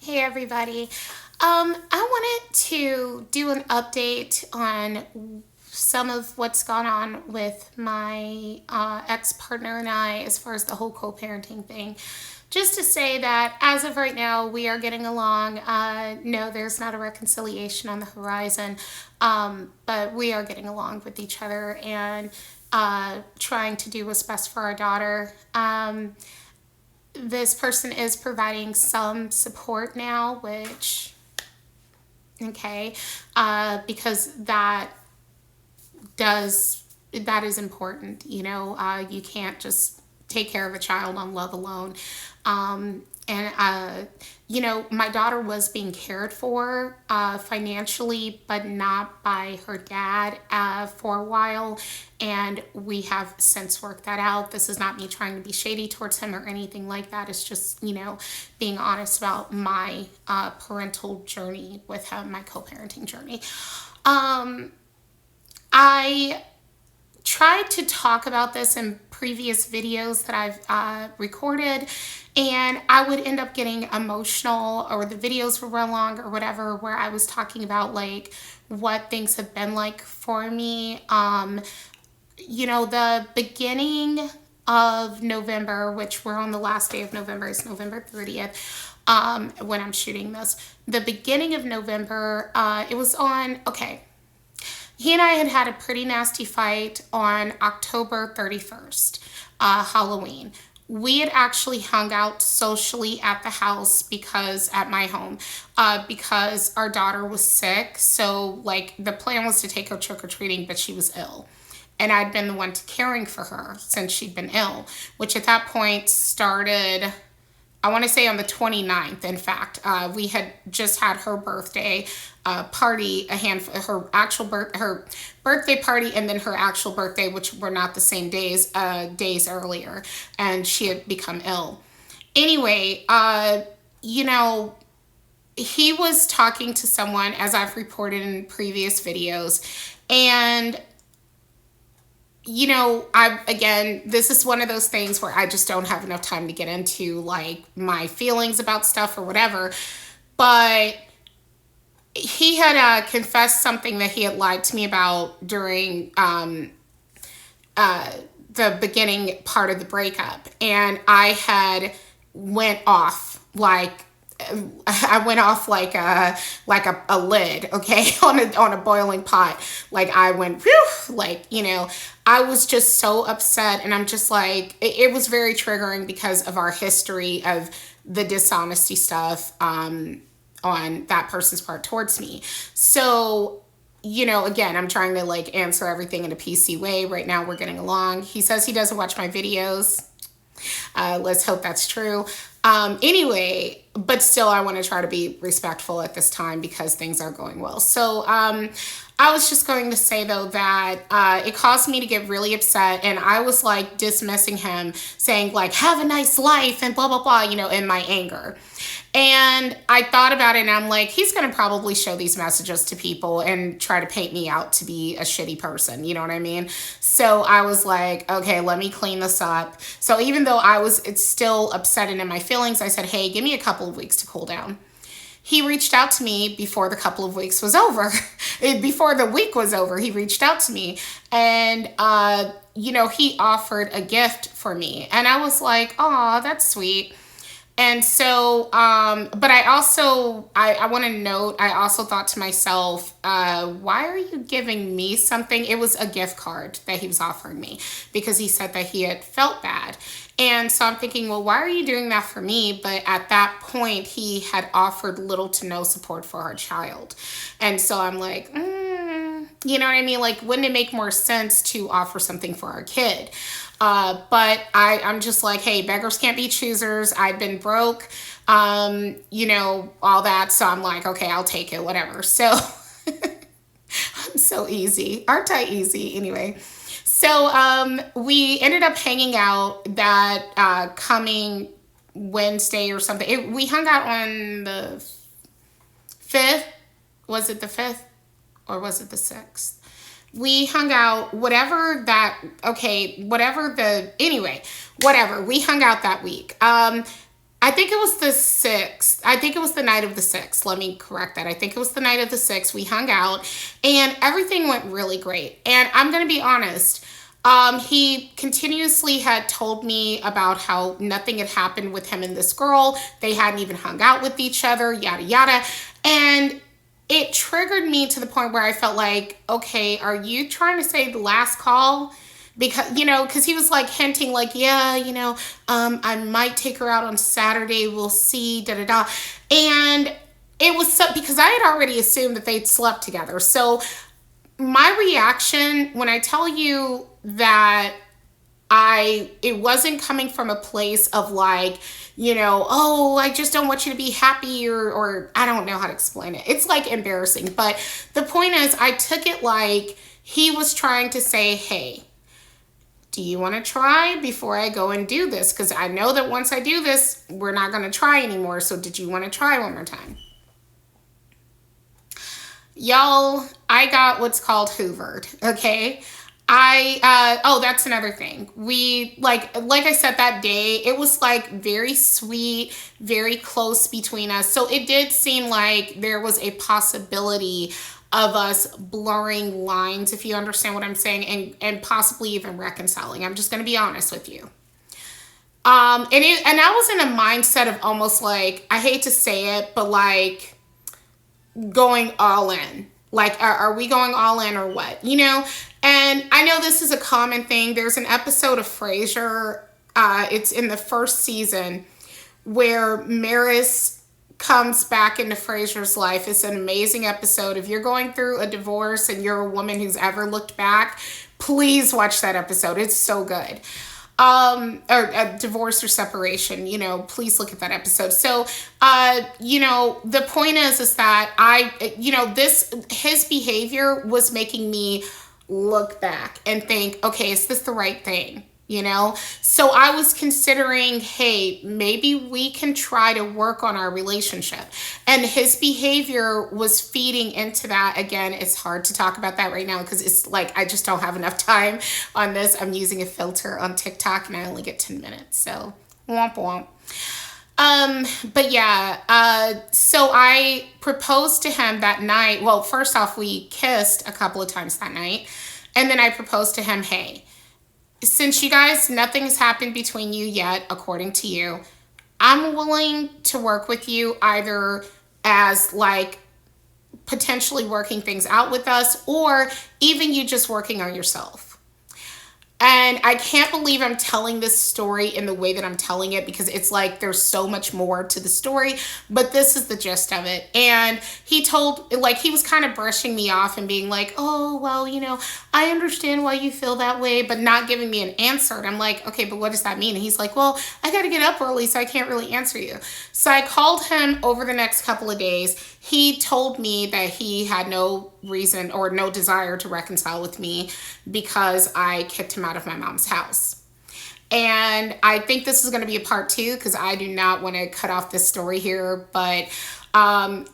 Hey everybody. I wanted to do an update on some of what's gone on with my ex-partner and I as far as the whole co-parenting thing. Just to say that as of right now, we are getting along. No, there's not a reconciliation on the horizon, but we are getting along with each other and trying to do what's best for our daughter. This person is providing some support now, which, okay, because that is important. You can't just take care of a child on love alone. My daughter was being cared for financially, but not by her dad for a while. And we have since worked that out. This is not me trying to be shady towards him or anything like that. It's just, being honest about my parental journey with him, my co-parenting journey. I tried to talk about this in previous videos that I've recorded, and I would end up getting emotional, or the videos would run long or whatever, where I was talking about like what things have been like for me. The beginning of November, which we're on the last day of November, is November 30th. When I'm shooting this, the beginning of November, it was on, okay. He and I had a pretty nasty fight on October 31st, Halloween. We had actually hung out socially at the house at my home, because our daughter was sick. So like the plan was to take her trick-or-treating, but she was ill. And I'd been the one caring for her since she'd been ill, which at that point started, I want to say on the 29th, in fact. We had just had her birthday party, her birthday party, and then her actual birthday, which were not the same days earlier, and she had become ill. Anyway, he was talking to someone, as I've reported in previous videos, and this is one of those things where I just don't have enough time to get into like my feelings about stuff or whatever. But he had confessed something that he had lied to me about during the beginning part of the breakup. And I had went off like a lid, okay, on a boiling pot. Like I went, whew, I was just so upset, and I'm just like, it was very triggering because of our history of the dishonesty stuff on that person's part towards me. So, again, I'm trying to like answer everything in a PC way. Right now we're getting along. He says he doesn't watch my videos. Let's hope that's true. Anyway, but still I want to try to be respectful at this time because things are going well. So, I was just going to say though that, it caused me to get really upset, and I was like dismissing him, saying like, have a nice life and blah, blah, blah, in my anger. And I thought about it, and I'm like, he's going to probably show these messages to people and try to paint me out to be a shitty person. You know what I mean? So I was like, okay, let me clean this up. So even though it's still upset and in my feelings, I said, hey, give me a couple of weeks to cool down. He reached out to me before the couple of weeks was over. Before the week was over, he reached out to me, and, he offered a gift for me. And I was like, oh, that's sweet. And so, but I also, I want to note, I also thought to myself, why are you giving me something? It was a gift card that he was offering me because he said that he had felt bad. And so I'm thinking, well, why are you doing that for me? But at that point, he had offered little to no support for our child. And so I'm like, you know what I mean? Like, wouldn't it make more sense to offer something for our kid? But I'm just like, hey, beggars can't be choosers. I've been broke, all that. So I'm like, okay, I'll take it, whatever. So I'm so easy. Aren't I easy? Anyway. So, we ended up hanging out that, coming Wednesday or something. We hung out on the 5th. Was it the 5th or was it the 6th? We hung out, whatever, we hung out that week. I think it was the 6th. I think it was the night of the 6th. Let me correct that. I think it was the night of the 6th. We hung out and everything went really great. And I'm going to be honest. He continuously had told me about how nothing had happened with him and this girl. They hadn't even hung out with each other, yada, yada. And it triggered me to the point where I felt like, okay, are you trying to say the last call? Because, because he was like hinting like, yeah, I might take her out on Saturday. We'll see, da, da, da. And it was so, because I had already assumed that they'd slept together. So my reaction when I tell you that it wasn't coming from a place of like, oh, I just don't want you to be happy or I don't know how to explain it. It's like embarrassing. But the point is, I took it like he was trying to say, hey, do you want to try before I go and do this? Because I know that once I do this, we're not going to try anymore. So did you want to try one more time? Y'all, I got what's called hoovered, okay? That's another thing. We, like I said, that day, it was like very sweet, very close between us. So it did seem like there was a possibility of us blurring lines, if you understand what I'm saying, and possibly even reconciling. I'm just going to be honest with you. And I was in a mindset of almost like, I hate to say it, but like, going all in. Like, are we going all in or what? And I know this is a common thing. There's an episode of Frasier. It's in the first season where Maris comes back into Frasier's life. It's an amazing episode. If you're going through a divorce and you're a woman who's ever looked back, please watch that episode. It's so good. Or a divorce or separation, please look at that episode. So, the point is that his behavior was making me look back and think, okay, is this the right thing? So I was considering, hey, maybe we can try to work on our relationship. And his behavior was feeding into that. Again, it's hard to talk about that right now because it's like I just don't have enough time on this. I'm using a filter on TikTok and I only get 10 minutes. So womp womp. But yeah, so I proposed to him that night. Well, first off, we kissed a couple of times that night. And then I proposed to him, hey, since you guys, nothing has happened between you yet, according to you, I'm willing to work with you either as like potentially working things out with us or even you just working on yourself. And I can't believe I'm telling this story in the way that I'm telling it because it's like there's so much more to the story, but this is the gist of it. And he was kind of brushing me off and being like, oh, well, I understand why you feel that way, but not giving me an answer. And I'm like, okay, but what does that mean? And he's like, well, I got to get up early, so I can't really answer you. So I called him over the next couple of days. He told me that he had no reason or no desire to reconcile with me because I kicked him out of my mom's house. And I think this is going to be a part 2 because I do not want to cut off this story here, but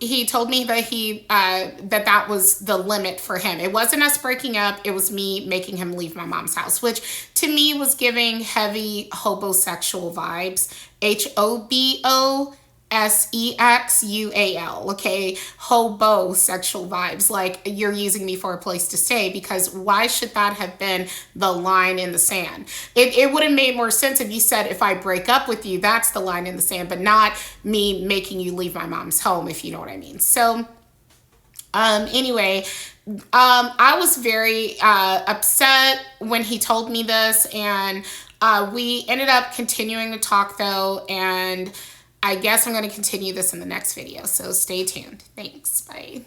he told me that that was the limit for him. It wasn't us breaking up. It was me making him leave my mom's house, which to me was giving heavy hobosexual vibes. HOBOSEXUAL, okay? Hobosexual vibes, like you're using me for a place to stay, because why should that have been the line in the sand? It would have made more sense if you said, if I break up with you, that's the line in the sand, but not me making you leave my mom's home, if you know what I mean. So anyway, I was very upset when he told me this, and we ended up continuing to talk though, and I guess I'm going to continue this in the next video, so stay tuned. Thanks. Bye.